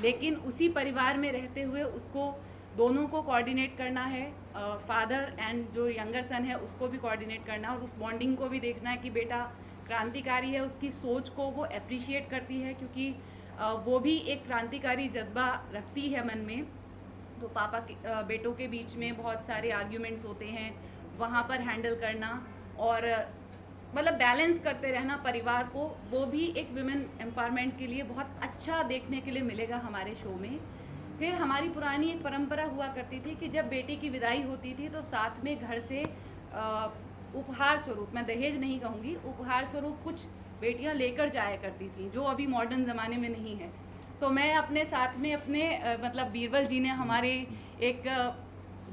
लेकिन उसी परिवार में रहते हुए उसको दोनों को कोऑर्डिनेट करना है, फादर एंड जो यंगर सन है उसको भी कोऑर्डिनेट करना है, और उस बॉन्डिंग को भी देखना है कि बेटा क्रांतिकारी है, उसकी सोच को वो अप्रिशिएट करती है, क्योंकि वो भी एक क्रांतिकारी जज्बा रखती है मन में। तो पापा के बेटों के बीच में बहुत सारे आर्ग्यूमेंट्स होते हैं, वहाँ पर हैंडल करना और मतलब बैलेंस करते रहना परिवार को, वो भी एक वुमेन एम्पावरमेंट के लिए बहुत अच्छा देखने के लिए मिलेगा हमारे शो में। फिर हमारी पुरानी एक परंपरा हुआ करती थी कि जब बेटी की विदाई होती थी तो साथ में घर से उपहार स्वरूप, मैं दहेज नहीं कहूँगी, उपहार स्वरूप कुछ बेटियां लेकर जाया करती थी जो अभी मॉडर्न ज़माने में नहीं है। तो मैं अपने साथ में अपने मतलब बीरबल जी ने हमारे एक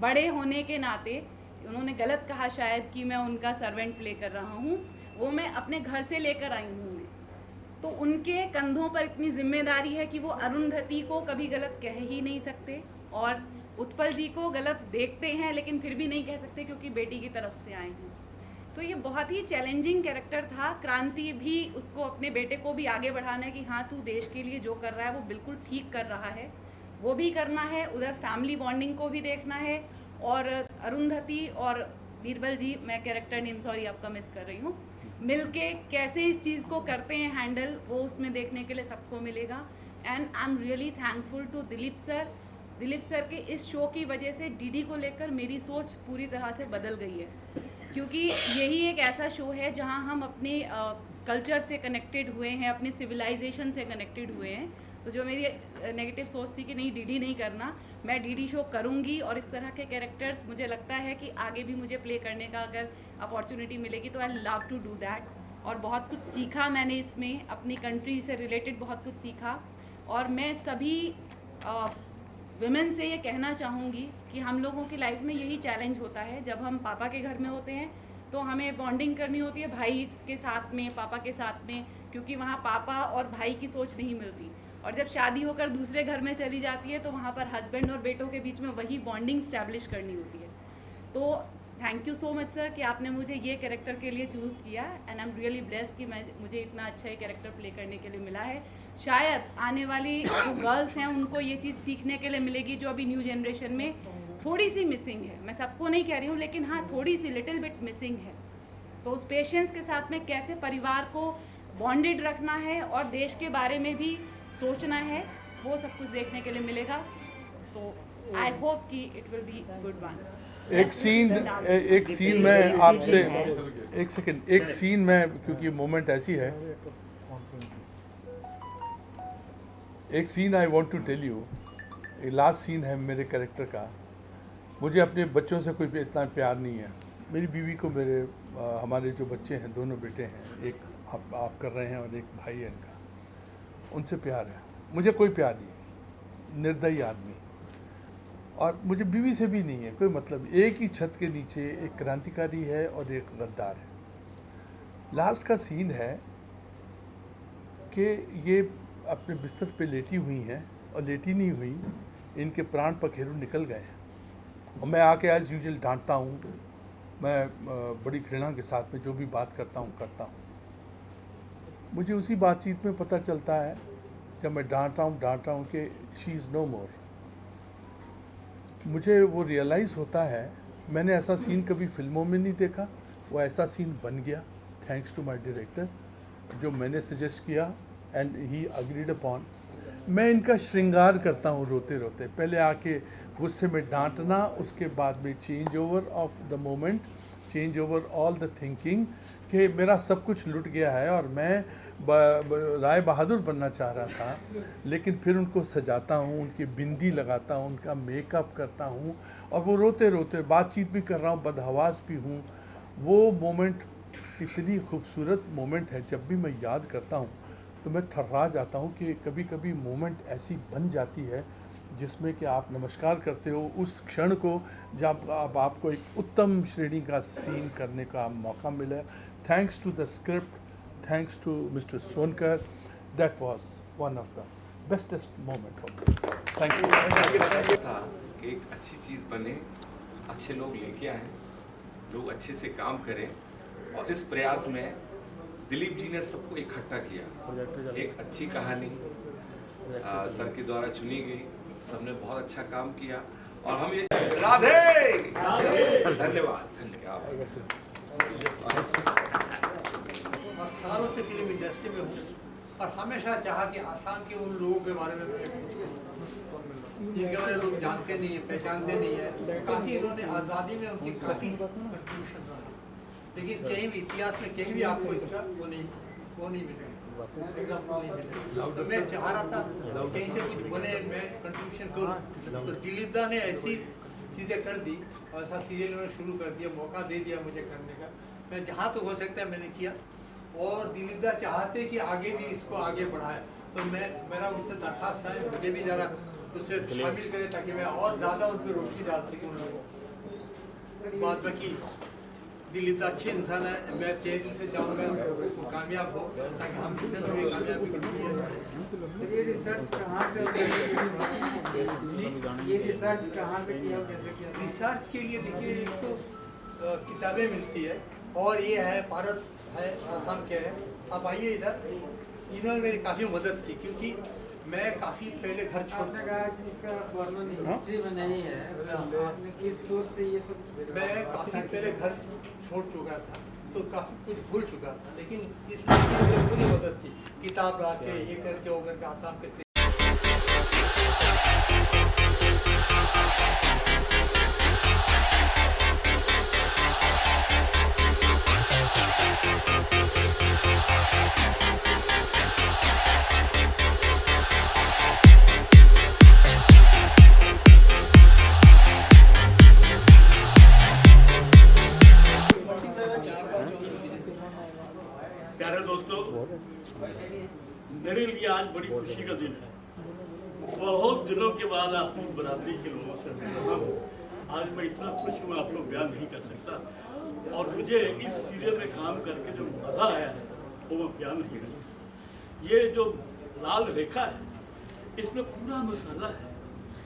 बड़े होने के नाते, उन्होंने गलत कहा शायद कि मैं उनका सर्वेंट प्ले कर रहा हूँ, वो मैं अपने घर से लेकर आई हूँ। तो उनके कंधों पर इतनी जिम्मेदारी है कि वो अरुंधति को कभी गलत कह ही नहीं सकते और उत्पल जी को गलत देखते हैं लेकिन फिर भी नहीं कह सकते क्योंकि बेटी की तरफ से आए हैं। तो ये बहुत ही चैलेंजिंग कैरेक्टर था। क्रांति भी उसको अपने बेटे को भी आगे बढ़ाना है कि हाँ तू देश के लिए जो कर रहा है वो बिल्कुल ठीक कर रहा है, वो भी करना है, उधर फैमिली बॉन्डिंग को भी देखना है। और अरुंधति और बीरबल जी, मैं कैरेक्टर नेम सॉरी आपका मिस कर रही हूँ, मिलके कैसे इस चीज़ को करते हैं हैंडल, वो उसमें देखने के लिए सबको मिलेगा। And I am really thankful to Dilip sir. Dilip sir के इस शो की वजह से डीडी को लेकर मेरी सोच पूरी तरह से बदल गई है, क्योंकि यही एक ऐसा शो है जहां हम अपने कल्चर से कनेक्टेड हुए हैं, अपने सिविलाइजेशन से कनेक्टेड हुए हैं। तो जो मेरी नेगेटिव सोच थी कि नहीं डीडी नहीं करना, मैं डीडी शो करूंगी और इस तरह के कैरेक्टर्स मुझे लगता है कि आगे भी मुझे प्ले करने का अगर अपॉर्चुनिटी मिलेगी तो I love to do that. और बहुत कुछ सीखा मैंने इसमें, अपनी कंट्री से रिलेटेड बहुत कुछ सीखा। और मैं सभी विमेन से ये कहना चाहूँगी कि हम लोगों की लाइफ में यही चैलेंज होता है, जब हम पापा के घर में होते हैं तो हमें बॉन्डिंग करनी होती है भाई के साथ में, पापा के साथ में, क्योंकि वहाँ पापा और भाई की सोच नहीं मिलती। और जब शादी होकर दूसरे घर में चली जाती है तो वहाँ पर हस्बैंड और बेटों के बीच में वही बॉन्डिंग स्टैब्लिश करनी होती है। तो thank you so much sir कि आपने मुझे ये कैरेक्टर के लिए चूज़ किया and I am really blessed कि मुझे इतना अच्छा ये कैरेक्टर प्ले करने के लिए मिला है। शायद आने वाली जो गर्ल्स हैं उनको ये चीज़ सीखने के लिए मिलेगी जो अभी न्यू जनरेशन में थोड़ी सी मिसिंग है। मैं सबको नहीं कह रही हूँ, लेकिन हाँ थोड़ी सी लिटिल बिट मिसिंग है। तो उस पेशेंस के साथ में कैसे परिवार को बॉन्डेड रखना है और देश के बारे में भी सोचना है, वो सब कुछ देखने के लिए मिलेगा। तो आई होप कि it will be good one. एक सीन में आपसे एक सेकंड, एक सीन में, क्योंकि मोमेंट ऐसी है, एक scene I want to tell you, last scene है मेरे कैरेक्टर का। मुझे अपने बच्चों से कोई इतना प्यार नहीं है। मेरी बीवी को हमारे जो बच्चे हैं, दोनों बेटे हैं, एक आप कर रहे हैं और एक भाई है इनका, उनसे प्यार है। मुझे कोई प्यार नहीं, निर्दयी आदमी। और मुझे बीवी से भी नहीं है कोई मतलब। एक ही छत के नीचे एक क्रांतिकारी है और एक गद्दार है। लास्ट का सीन है कि ये अपने बिस्तर पे लेटी हुई हैं और लेटी नहीं हुई, इनके प्राण पखेरु निकल गए हैं। और मैं आके एज यूजुअल डांटता हूँ, मैं बड़ी घृणा के साथ में जो भी बात करता हूँ। मुझे उसी बातचीत में पता चलता है जब मैं डांटता हूँ कि शी इज़ नो मोर। मुझे वो रियलाइज़ होता है, मैंने ऐसा सीन कभी फिल्मों में नहीं देखा, वो ऐसा सीन बन गया थैंक्स टू माय डायरेक्टर, जो मैंने सजेस्ट किया एंड ही अग्रीड अपॉन। मैं इनका श्रृंगार करता हूँ रोते रोते, पहले आके गुस्से में डांटना, उसके बाद में change over of the moment, change over all the thinking कि मेरा सब कुछ लुट गया है और मैं राय बहादुर बनना चाह रहा था, लेकिन फिर उनको सजाता हूँ, उनकी बिंदी लगाता हूँ, उनका मेकअप करता हूँ और वो रोते रोते बातचीत भी कर रहा हूँ, बदहवास भी हूँ। वो मोमेंट इतनी खूबसूरत मोमेंट है, जब भी मैं याद करता हूँ तो मैं थर्रा जाता हूँ कि कभी कभी मोमेंट ऐसी बन जाती है जिसमें कि आप नमस्कार करते हो उस क्षण को जब आपको एक उत्तम श्रेणी का सीन करने का मौका मिला। Thanks to the script, thanks to mister Sonkar, that was one of the bestest moment for me. Thank you. था कि एक अच्छी चीज़ बने, अच्छे लोग लेके आए, लोग अच्छे से काम करें, और इस प्रयास में दिलीप जी ने सबको इकट्ठा किया। एक अच्छी कहानी सर के द्वारा चुनी गई, सबने बहुत अच्छा काम किया और हम ये राधे धन्यवाद। और सालों से फिल्म इंडस्ट्री में हूँ और हमेशा चाहा कि आसाम के उन लोगों के बारे में मैं कुछ कहूँ जिनके बारे में लोग जानते नहीं है, पहचानते नहीं है। काफ़ी इन्होंने आज़ादी में उनकी काफ़ी कंट्रीब्यूशन है, लेकिन कहीं भी इतिहास में कहीं भी आपको इसका वो नहीं मिलेगा, एग्जाम्पल नहीं मिलेगा। तो मैं चाह रहा था कहीं से कुछ बने, मैं कंट्रीब्यूशन करूँ। तो दिलीप दा ने ऐसी चीज़ें कर दी और ऐसा सीरियल उन्होंने शुरू कर दिया, मौका दे दिया मुझे करने का। मैं जहाँ तो हो सकता है मैंने किया, और दिलीप दा चाहते कि आगे भी इसको आगे बढ़ाए, तो मेरा उनसे दरखास्त है मुझे भी ज़रा उससे शामिल करें ताकि मैं और ज़्यादा उन पर रोशनी डाल सकूँ उन लोगों को। बात बाकी दिलीप दा अच्छे इंसान है, मैं तहे दिल से चाहूँगा वो कामयाब हो ताकि हम फिल्म में कामयाबी की सकते ये रिसर्च कहाँ से ये रिसर्च कहाँ से किया, कैसे किया? रिसर्च के लिए देखिए एक तो किताबें मिलती है, और ये है पारस है आसाम के है, आप आइए इधर, इन्होंने मेरी काफ़ी मदद की क्योंकि मैं काफ़ी पहले घर आपने कहा कि इसका वर्णन हिस्ट्री में नहीं है, आपने किस सोच से ये सब? मैं काफ़ी पहले घर छोड़ चुका था तो काफ़ी कुछ भूल चुका था, लेकिन इस लड़की ने मुझे पूरी मदद की, किताब ला के ये करके वो करके आसाम के प्यारे दोस्तों, मेरे लिए आज बड़ी खुशी का दिन है। बहुत दिनों के बाद अपनी बरादरी के लोगों से मिल रहा हूँ। आज मैं इतना खुश हूँ आपको बयान नहीं कर सकता, और मुझे इस सीरियल में काम करके जो मज़ा आया है वो मैं बयान नहीं कर सकता। ये जो लाल रेखा है, इसमें पूरा मसाला है,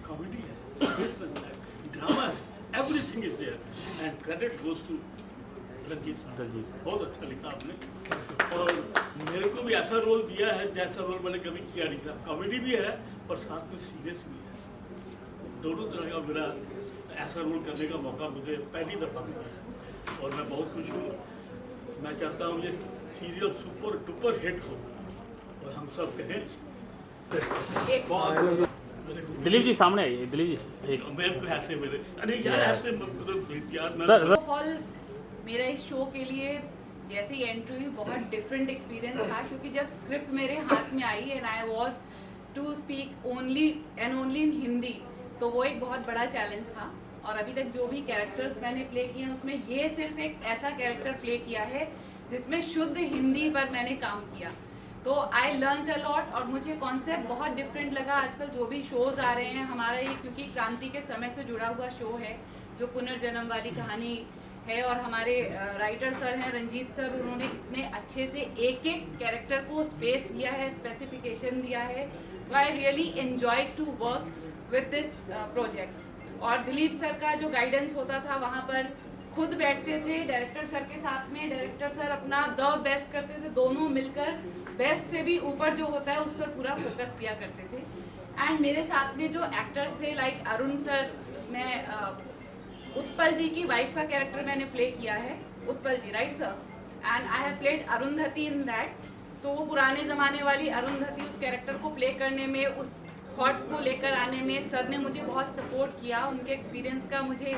कॉमेडी है, सीरियसनेस है, ड्रामा है, everything is there and credit goes to Ranjeet sahab ji. बहुत अच्छा लिखा आपने, और मेरे को भी ऐसा रोल दिया है जैसा रोल मैंने कभी किया नहीं था। कॉमेडी भी है और साथ में सीरियस भी है, दोनों तरह का मेरा ऐसा रोल करने का मौका मुझे पहली दफ़ा मिला है, और मैं बहुत खुश हूँ। मैं चाहता हूँ ये सीरियल सुपर डुपर हिट हो, और हम सब कहें दिलीप जी सामने आइए। दिलीप जी एक मैं ऐसे मेरे अरे यार ऐसे यार सर मेरा इस शो के लिए जैसे ही एंट्री हुई बहुत डिफरेंट एक्सपीरियंस था, क्योंकि जब स्क्रिप्ट मेरे हाथ में आई and I was to speak only in Hindi, तो वो एक बहुत बड़ा चैलेंज था। और अभी तक जो भी कैरेक्टर्स मैंने प्ले किए हैं उसमें ये सिर्फ एक ऐसा कैरेक्टर प्ले किया है जिसमें शुद्ध हिंदी पर मैंने काम किया, तो आई लर्न अ लॉट। और मुझे कॉन्सेप्ट बहुत डिफरेंट लगा। आजकल जो भी शोज़ आ रहे हैं हमारा, ये क्योंकि क्रांति के समय से जुड़ा हुआ शो है, जो पुनर्जन्म वाली कहानी है, और हमारे राइटर सर हैं रंजीत सर, उन्होंने इतने अच्छे से एक एक कैरेक्टर को स्पेस दिया है, स्पेसिफिकेशन दिया है। I really enjoy to work with this project. और दिलीप सर का जो गाइडेंस होता था, वहाँ पर खुद बैठते थे डायरेक्टर सर के साथ में, डायरेक्टर सर अपना द बेस्ट करते थे, दोनों मिलकर बेस्ट से भी ऊपर जो होता है उस पर पूरा फोकस किया करते थे। एंड मेरे साथ में जो एक्टर्स थे लाइक अरुण सर, मैं उत्पल जी की वाइफ का कैरेक्टर मैंने प्ले किया है, Utpal ji, right sir, and I have played Arundhati in that. तो वो पुराने ज़माने वाली अरुंधति, उस कैरेक्टर को प्ले करने में, उस थॉट को लेकर आने में सर ने मुझे बहुत सपोर्ट किया। उनके एक्सपीरियंस का मुझे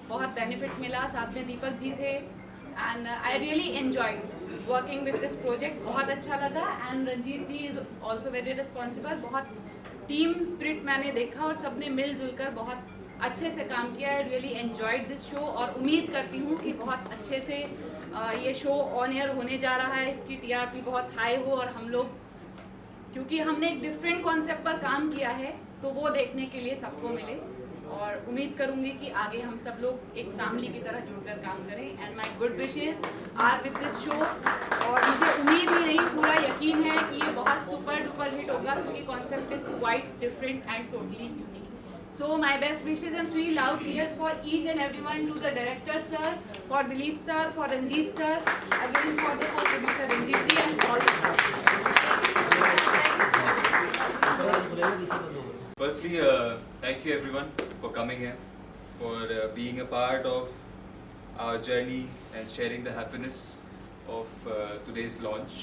बहुत बेनिफिट मिला। साथ में दीपक जी थे, and I really enjoyed working with this project. बहुत अच्छा लगा। And Ranjeet ji is also very responsible. बहुत टीम स्पिरिट मैंने देखा, और सबने मिलजुल कर बहुत अच्छे से काम किया है। रियली एन्जॉयड दिस शो, और उम्मीद करती हूँ कि बहुत अच्छे से ये शो ऑन एयर होने जा रहा है, इसकी टीआरपी बहुत हाई हो, और हम लोग, क्योंकि हमने एक डिफरेंट कॉन्सेप्ट पर काम किया है, तो वो देखने के लिए सबको मिले। और उम्मीद करूँगी कि आगे हम सब लोग एक फैमिली की तरह जुड़कर काम करें। And my good wishes are with this show. और मुझे उम्मीद ही नहीं, पूरा यकीन है कि ये बहुत सुपर डुपर हिट होगा, क्योंकि concept is quite different and totally unique. So my best wishes and 3 loud cheers for each and everyone, to the director sir, for Dileep sir, for Ranjit sir, again for the co-producer Ranjit ji, and all the staff. Firstly, thank you everyone for coming here, for being a part of our journey and sharing the happiness of today's launch.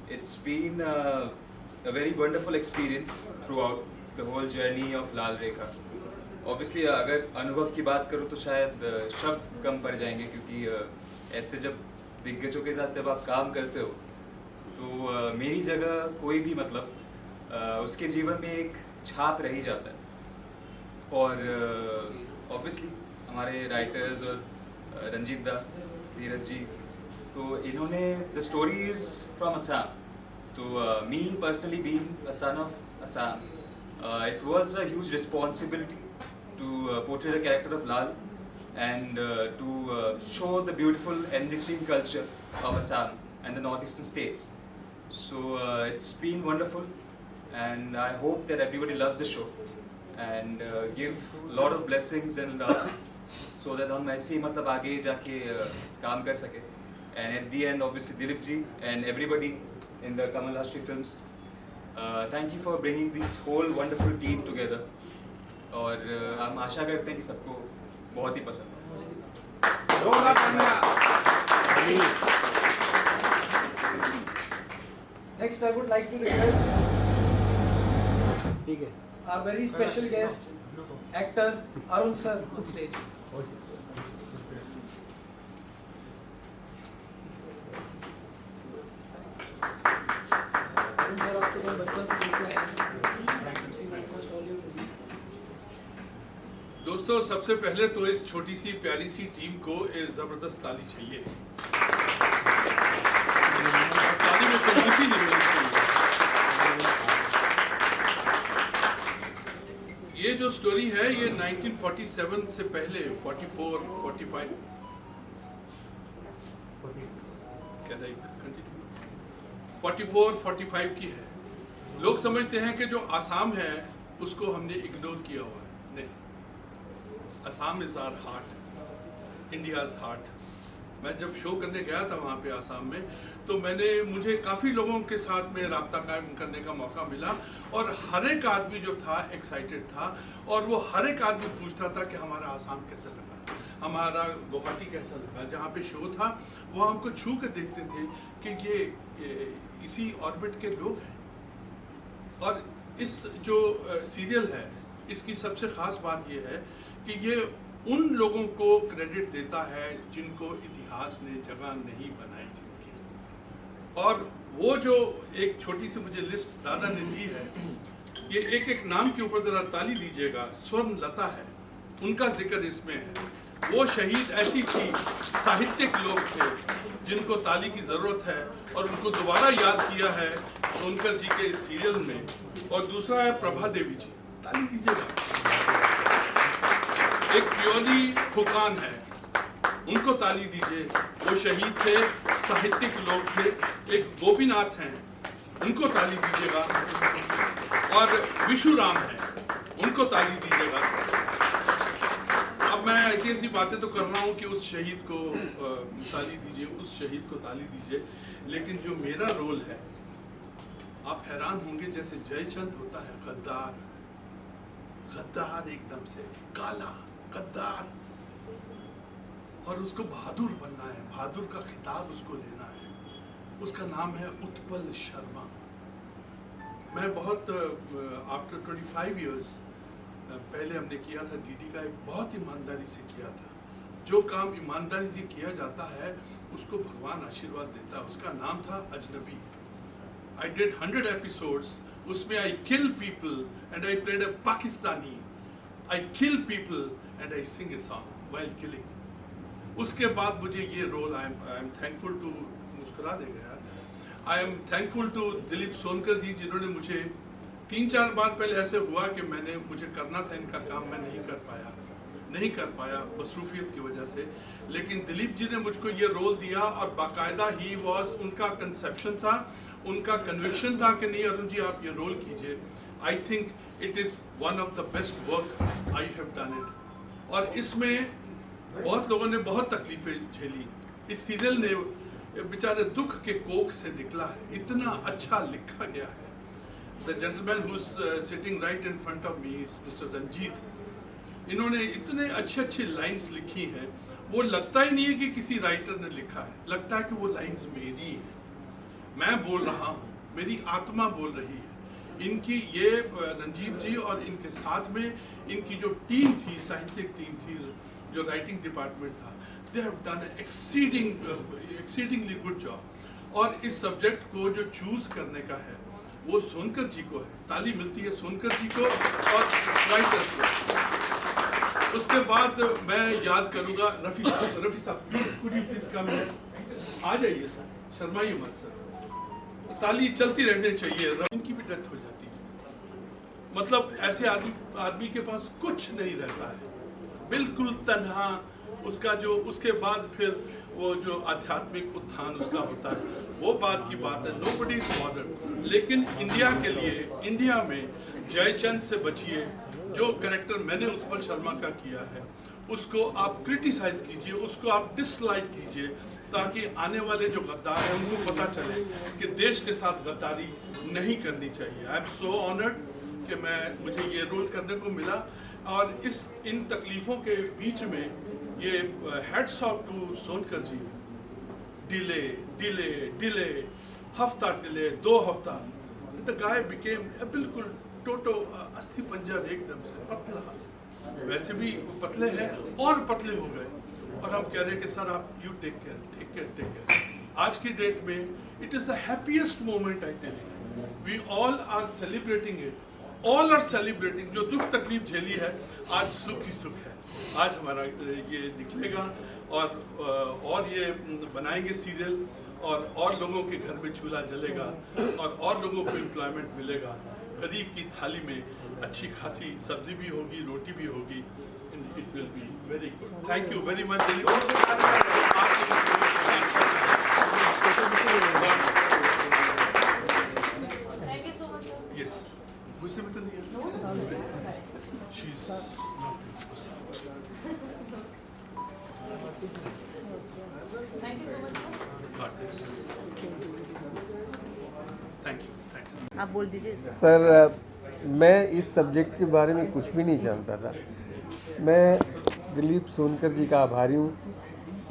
It's been a very wonderful experience throughout the whole journey of Lal Rekha. Obviously, अगर अनुभव की बात करूँ तो शायद शब्द कम पड़ जाएंगे, क्योंकि ऐसे जब दिग्गजों के साथ जब आप काम करते हो, तो मेरी जगह कोई भी मतलब उसके जीवन में एक छाप रह ही जाता है। और ऑब्वियसली हमारे राइटर्स और रंजीत दा, धीरज जी, तो इन्होंने the story is from Assam. तो me personally being a son of Assam, it was a huge responsibility to portray the character of Lal and to show the beautiful enriching culture of Assam and the northeastern states. So it's been wonderful and I hope that everybody loves the show and give a lot of blessings and love so that हम ऐसे ही मतलब आगे जाके काम कर सके. And at the end obviously Dilip ji and everybody in the Kamal Ashri films, thank you for bringing this whole wonderful team together. और हम आशा करते हैं कि सबको बहुत ही पसंद हो. Next, I would like to request our very special guest, actor Arun sir, on stage. दोस्तों, सबसे पहले तो इस छोटी सी प्यारी सी टीम को एक जबरदस्त ताली चाहिए. ताली में कंजूसी नहीं होनी चाहिए. ये जो स्टोरी है ये 1947 से पहले 44, 45 44, 45 की है. लोग समझते हैं कि जो आसाम है उसको हमने इग्नोर किया हुआ है. नहीं, Assam is our heart, India's heart. मैं जब शो करने गया था वहाँ पे आसाम में, तो मुझे काफ़ी लोगों के साथ में राब्ता कायम करने का मौका मिला और हर एक आदमी जो था एक्साइटेड था और वो हर एक आदमी पूछता था कि हमारा आसाम कैसा लगा, हमारा गुवाहाटी कैसा लगा. जहाँ पे शो था वो हमको छू कर देखते थे कि ये इसी ऑर्बिट के लोग हैं. और इस जो सीरियल है इसकी सबसे ख़ास बात ये है कि ये उन लोगों को क्रेडिट देता है जिनको इतिहास ने जगह नहीं बनाई जिनकी. और वो जो एक छोटी सी मुझे लिस्ट दादा ने दी है, ये एक एक नाम के ऊपर ज़रा ताली दीजिएगा. स्वर्ण लता है, उनका जिक्र इसमें है. वो शहीद ऐसी थी, साहित्यिक लोग थे जिनको ताली की ज़रूरत है और उनको दोबारा याद किया है सोनकर जी के इस सीरियल में. और दूसरा है प्रभा देवी जी, ताली दीजिएगा. एक प्योरी फुकान है, उनको ताली दीजिए. वो शहीद थे, साहित्यिक लोग थे. एक गोपीनाथ हैं, उनको ताली दीजिएगा. और विशुराम हैं, उनको ताली दीजिएगा. अब मैं ऐसी ऐसी बातें तो कर रहा हूँ कि उस शहीद को ताली दीजिए, उस शहीद को ताली दीजिए. लेकिन जो मेरा रोल है, आप हैरान होंगे, जैसे जयचंद होता है गद्दार, गद्दार एकदम से काला गद्दार, और उसको बहादुर बनना है, बहादुर का खिताब उसको लेना है. उसका नाम है उत्पल शर्मा. मैं बहुत आफ्टर 25 इयर्स पहले हमने किया था डीडी का, एक बहुत ईमानदारी से किया था. जो काम ईमानदारी से किया जाता है उसको भगवान आशीर्वाद देता है. उसका नाम था अजनबी. I did 100 episodes. उसमें I kill people and I played a Pakistani. I kill people and I sing a song while killing. उसके बाद मुझे ये role I am thankful to, मुस्कुरा देगा यार, I am thankful to Dilip Sonkar जी, जिन्होंने मुझे 3-4 बार पहले ऐसे हुआ कि मुझे करना था इनका काम, मैं नहीं कर पाया मसरूफियत की वजह से. लेकिन दिलीप जी ने मुझको ये रोल दिया और बाकायदा ही वॉज, उनका कंसेप्शन था, उनका कन्विक्शन था कि नहीं अरुण जी आप ये रोल कीजिए. I think it is one of the best work I have done it. और इसमें बहुत लोगों ने बहुत तकलीफ़ें झेली. इस सीरियल ने बेचारे दुख के कोख से निकला है, इतना अच्छा लिखा गया है. The gentleman who is sitting right in front of me is mister Ranjeet. इन्होंने इतने अच्छे लाइन्स लिखी हैं, वो लगता ही नहीं है कि किसी राइटर ने लिखा है, लगता है कि वो लाइन्स मेरी हैं. मैं बोल रहा हूँ, मेरी आत्मा बोल रही है. इनकी ये रंजीत जी और इनके साथ में इनकी जो टीम थी, साहित्यिक टीम थी, जो राइटिंग डिपार्टमेंट था, they have done exceedingly good job. और इस सब्जेक्ट को जो चूज करने का है वो सोनकर जी को है. ताली मिलती है सोनकर जी को और राइटर्स को. उसके बाद मैं याद करूंगा रफ़ी साहब please could you please come आ जाइए सर, शर्माइए मत सर, ताली चलती रहनी चाहिए। इनकी भी डेथ हो जाती है, मतलब ऐसे आदमी के पास कुछ नहीं रहता है, बिल्कुल तन्हा। उसका जो उसके बाद फिर वो जो आध्यात्मिक उत्थान उसका होता है वो बात की बात है, नोबडी इज बॉदर्ड। लेकिन इंडिया के लिए, इंडिया में जयचंद से बचिए। जो कैरेक्टर मैंने उत्पल शर्मा का किया है उसको आप क्रिटिसाइज कीजिए, उसको आप डिसलाइक कीजिए, ताकि आने वाले जो गद्दार हैं उनको पता चले कि देश के साथ गद्दारी नहीं करनी चाहिए। आई एम सो ऑनर्ड कि मुझे ये रोल करने को मिला, और इन तकलीफ़ों के बीच में ये heads off to Sonkar ji. Delay delay delay, हफ्ता डिले, 2 हफ्ता, द गाय बिकेम बिल्कुल टोटो अस्थि पंजर, एकदम से पतला। वैसे भी पतले हैं और पतले हो गए, और हम कह रहे हैं कि सर आप you take care, take care, take care. आज की डेट में it is the happiest moment I tell you, we all are celebrating it, all are celebrating. जो दुख तकलीफ झेली है आज सुख ही सुख है। आज हमारा ये निकलेगा और ये बनाएंगे सीरियल, और लोगों के घर में चूल्हा जलेगा, और लोगों को एम्प्लॉयमेंट मिलेगा। गरीब की थाली में अच्छी खासी सब्जी भी होगी, रोटी भी होगी। It will be very good. Thank you very much. Yes, गुस्से में तो नहीं है। आप बोल दीजिए सर। मैं इस सब्जेक्ट के बारे में कुछ भी नहीं जानता था। मैं दिलीप सोनकर जी का आभारी हूँ।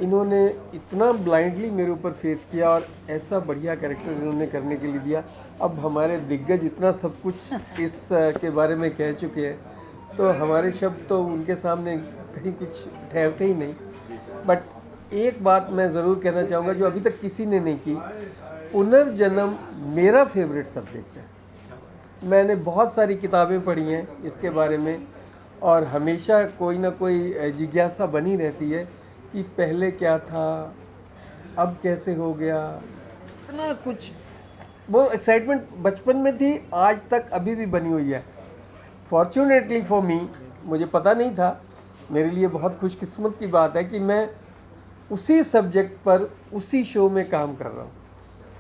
इन्होंने इतना ब्लाइंडली मेरे ऊपर फेथ किया और ऐसा बढ़िया कैरेक्टर इन्होंने करने के लिए दिया। अब हमारे दिग्गज इतना सब कुछ इस के बारे में कह चुके हैं, तो हमारे शब्द तो उनके सामने कहीं कुछ ठहरते ही नहीं। बट एक बात मैं ज़रूर कहना चाहूँगा जो अभी तक किसी ने नहीं की, पुनर्जन्म मेरा फेवरेट सब्जेक्ट है। मैंने बहुत सारी किताबें पढ़ी हैं इसके बारे में, और हमेशा कोई ना कोई जिज्ञासा बनी रहती है कि पहले क्या था, अब कैसे हो गया। इतना कुछ, वो एक्साइटमेंट बचपन में थी, आज तक अभी भी बनी हुई है। फॉर्चुनेटली फॉर मी, मुझे पता नहीं था, मेरे लिए बहुत खुशकिस्मत की बात है कि मैं उसी सब्जेक्ट पर उसी शो में काम कर रहा हूँ।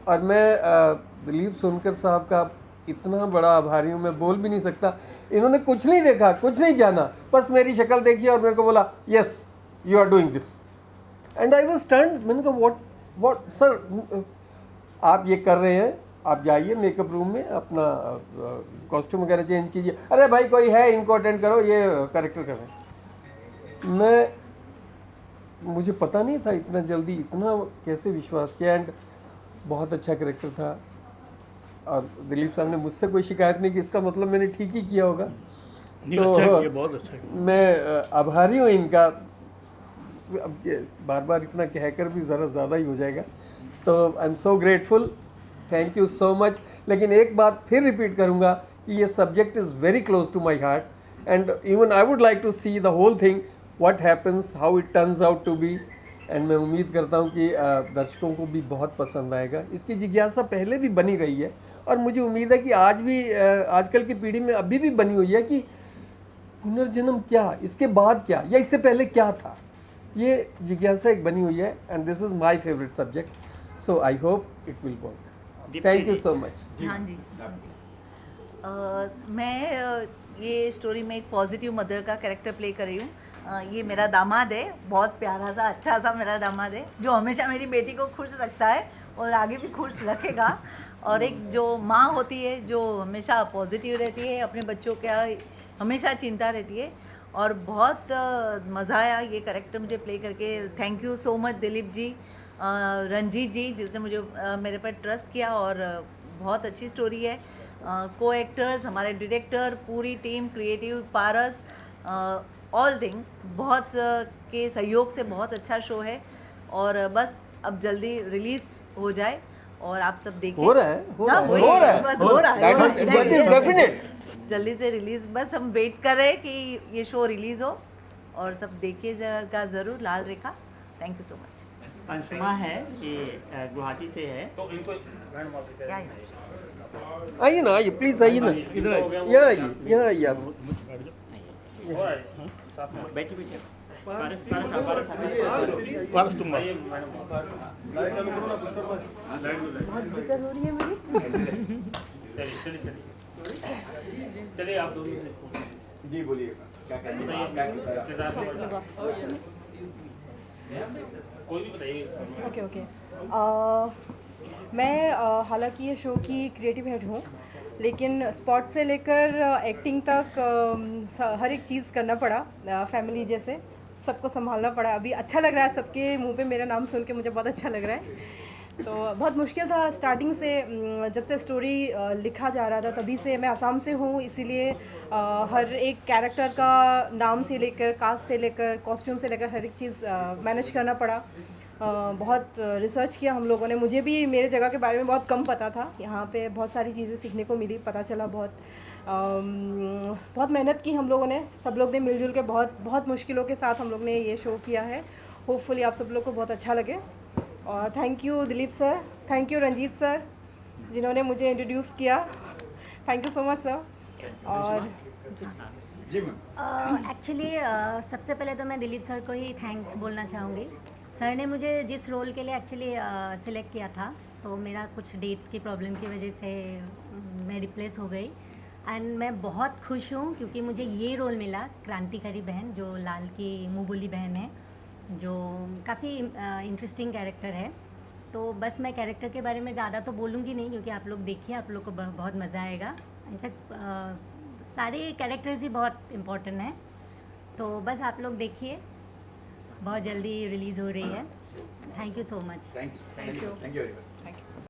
और मैं दिलीप सोनकर साहब का इतना बड़ा आभारी हूँ, मैं बोल भी नहीं सकता। इन्होंने कुछ नहीं देखा, कुछ नहीं जाना, बस मेरी शक्ल देखी और मेरे को बोला yes you are doing this, and I was stunned. मैंने कहा व्हाट सर, आप ये कर रहे हैं, आप जाइए मेकअप रूम में अपना कॉस्ट्यूम वगैरह चेंज कीजिए। अरे भाई कोई है, इनको अटेंड करो, ये कैरेक्टर कर रहे हैं। मुझे पता नहीं था इतना जल्दी, इतना कैसे विश्वास किया। एंड बहुत अच्छा कैरेक्टर था, और दिलीप साहब ने मुझसे कोई शिकायत नहीं की, इसका मतलब मैंने ठीक ही किया होगा। तो अच्छा किया, बहुत अच्छा किया। मैं आभारी हूँ इनका। अब बार बार इतना कहकर भी ज़रा ज़्यादा ही हो जाएगा, तो I am so grateful, thank you so much. लेकिन एक बात फिर रिपीट करूँगा कि ये subject is very close to my heart, and even I would like to see the whole thing, what happens, how it turns out to be. And मैं उम्मीद करता हूँ कि दर्शकों को भी बहुत पसंद आएगा। इसकी जिज्ञासा पहले भी बनी रही है, और मुझे उम्मीद है कि आज भी आजकल की पीढ़ी में अभी भी बनी हुई है कि पुनर्जन्म क्या, इसके बाद क्या, या इससे पहले क्या था। ये जिज्ञासा एक बनी हुई है, and this is my favourite subject, so I hope it will work. Thank you so much. हाँ जी, मैं ये स्टोरी में एक पॉजिटिव मदर का कैरेक्टर प्ले कर रही हूँ। ये मेरा दामाद है, बहुत प्यारा सा अच्छा सा मेरा दामाद है, जो हमेशा मेरी बेटी को खुश रखता है और आगे भी खुश रखेगा। और एक जो माँ होती है जो हमेशा पॉजिटिव रहती है, अपने बच्चों का हमेशा चिंता रहती है। और बहुत मज़ा आया ये कैरेक्टर मुझे प्ले करके। Thank you so much Dilip ji, Ranjit ji, जिसने मुझे मेरे पर ट्रस्ट किया। और बहुत अच्छी स्टोरी है। को एक्टर्स, हमारे डायरेक्टर, पूरी टीम, क्रिएटिव, पारस, ऑल थिंग, बहुत के सहयोग से बहुत अच्छा शो है। और बस अब जल्दी रिलीज़ हो जाए और आप सब देखिए। हो रहा है, जल्दी से रिलीज़, बस हम वेट कर रहे हैं कि ये शो रिलीज़ हो और सब देखिएगा ज़रूर Lal Rekha. Thank you so much. Anshuma है, ये गुवाहाटी से है। तो इनको आइए ना, आइए प्लीज़, आइए ना, यहाँ आइए, यहाँ आइए आप। बैठिए बैठिए। पारस तुम बहुत जिक्र हो रही है मेरी। चलिए आप दोनों से जी बोलिए, क्या कहते हैं आप? कोई भी बताइए। Okay okay. मैं हालांकि ये शो की क्रिएटिव हेड हूँ, लेकिन स्पॉट से लेकर एक्टिंग तक हर एक चीज़ करना पड़ा। फैमिली जैसे सबको संभालना पड़ा। अभी अच्छा लग रहा है, सबके मुंह पे मेरा नाम सुन के मुझे बहुत अच्छा लग रहा है। तो बहुत मुश्किल था स्टार्टिंग से, जब से स्टोरी लिखा जा रहा था तभी से। मैं आसाम से हूँ, इसीलिए हर एक कैरेक्टर का नाम से लेकर, कास्ट से लेकर, कॉस्ट्यूम से लेकर हर एक चीज़ मैनेज करना पड़ा। बहुत रिसर्च किया हम लोगों ने। मुझे भी मेरे जगह के बारे में बहुत कम पता था। यहाँ पे बहुत सारी चीज़ें सीखने को मिली, पता चला। बहुत मेहनत की हम लोगों ने, सब लोग ने मिलजुल के बहुत मुश्किलों के साथ हम लोग ने ये शो किया है। होपफुली आप सब लोग को बहुत अच्छा लगे। और thank you Dilip sir, thank you Ranjeet sir, जिन्होंने मुझे इंट्रोड्यूस किया। Thank you so much sir. और एक्चुअली सबसे पहले तो मैं दिलीप सर को ही थैंक्स बोलना चाहूँगी। सर ने मुझे जिस रोल के लिए एक्चुअली सिलेक्ट किया था, तो मेरा कुछ डेट्स की प्रॉब्लम की वजह से मैं रिप्लेस हो गई। एंड मैं बहुत खुश हूँ क्योंकि मुझे ये रोल मिला, क्रांतिकारी बहन, जो लाल की मुँह बोली बहन है, जो काफ़ी इंटरेस्टिंग कैरेक्टर है। तो बस मैं कैरेक्टर के बारे में ज़्यादा तो बोलूँगी नहीं, क्योंकि आप लोग देखिए, आप लोग को बहुत मज़ा आएगा। इनफैक्ट सारे कैरेक्टर्स ही बहुत इम्पोर्टेंट हैं। तो बस आप लोग देखिए, बहुत जल्दी रिलीज़ हो रही है। Thank you so much. Thank you.